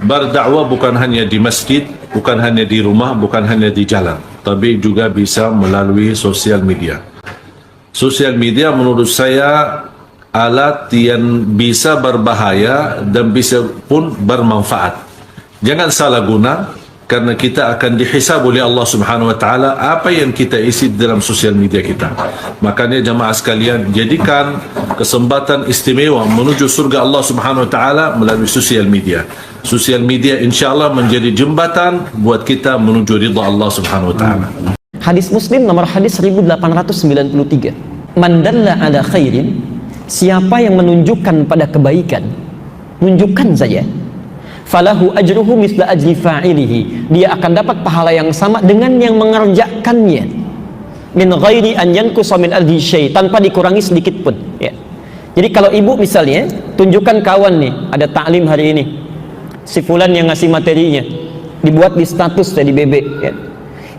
berdakwah bukan hanya di masjid, bukan hanya di rumah, bukan hanya di jalan, tapi juga bisa melalui sosial media. Sosial media menurut saya alat yang bisa berbahaya dan bisa pun bermanfaat. Jangan salah guna, karena kita akan dihisab oleh Allah Subhanahu wa taala apa yang kita isi dalam sosial media kita. Makanya jamaah sekalian, jadikan kesempatan istimewa menuju surga Allah Subhanahu wa taala melalui sosial media. Sosial media insyaallah menjadi jembatan buat kita menuju ridha Allah Subhanahu wa taala. Hadis Muslim nomor hadis 1893. Man dalla ala khairin, siapa yang menunjukkan pada kebaikan, tunjukkan saja. Falahu ajruhu misla ajri fa'ilihi, dia akan dapat pahala yang sama dengan yang mengerjakannya, min ghairi an yanqusa min ajri syai', tanpa dikurangi sedikit pun, ya. Jadi kalau ibu misalnya tunjukkan kawan nih, ada taklim hari ini, si fulan yang ngasih materinya, dibuat di status di BB, ya.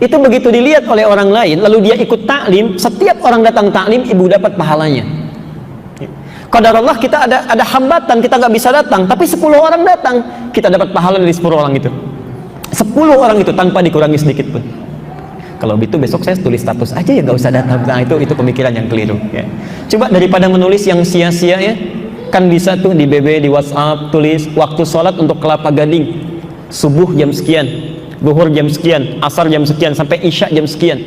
Itu begitu dilihat oleh orang lain, lalu dia ikut taklim, setiap orang datang taklim ibu dapat pahalanya. Qadarullah kita ada hambatan, kita nggak bisa datang, tapi 10 orang datang, kita dapat pahala dari 10 orang itu. 10 orang itu tanpa dikurangi sedikit pun. Kalau itu besok saya tulis status aja ya, nggak usah datang. Nah, itu pemikiran yang keliru, ya. Coba daripada menulis yang sia-sia, ya, kan bisa tuh di BB, di WhatsApp tulis waktu sholat untuk Kelapa Gading, subuh jam sekian, zuhur jam sekian, asar jam sekian, sampai isya jam sekian.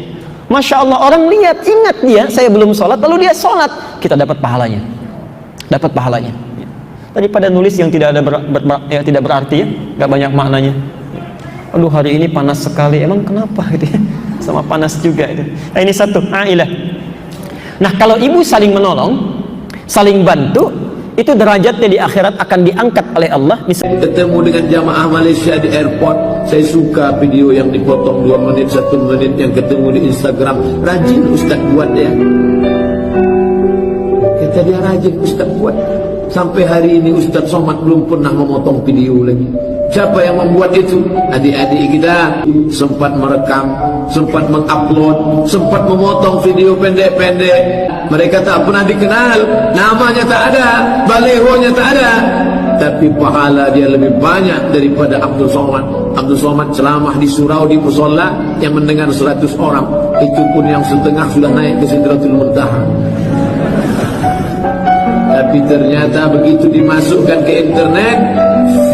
Masya Allah, orang lihat, ingat dia, saya belum sholat, lalu dia sholat, kita dapat pahalanya. Dapat pahalanya, ya. Daripada nulis yang tidak ada tidak berarti, ya, nggak banyak maknanya. Aduh, hari ini panas sekali, emang kenapa gitu, ya? Sama panas juga itu. Nah, ini satu, ailah. Nah, kalau ibu saling menolong, saling bantu, itu derajatnya di akhirat akan diangkat oleh Allah. Misalnya ketemu dengan jamaah Malaysia di airport, saya suka video yang dipotong 2 menit, 1 menit yang ketemu di Instagram. Rajin Ustaz buat ya. Kata dia rajin Ustaz buat. Sampai hari ini Ustaz Somad belum pernah memotong video lagi. Siapa yang membuat itu? Adik-adik kita sempat merekam, sempat mengupload, sempat memotong video pendek-pendek. Mereka tak pernah dikenal, namanya tak ada, balehonya tak ada, tapi pahala dia lebih banyak daripada Abdul Somad. Abdul Somad ceramah di surau di musola yang mendengar 100 orang, itu pun yang setengah sudah naik ke Sidratul Muntaha. Tapi ternyata begitu dimasukkan ke internet,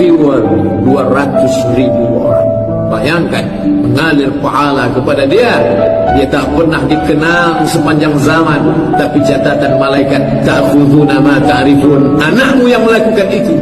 viewer 200.000 orang. Bayangkan, mengalir pahala kepada dia. Dia tak pernah dikenal sepanjang zaman, tapi catatan malaikat ta'khuduna ma ta'rifun. Anakmu yang melakukan itu.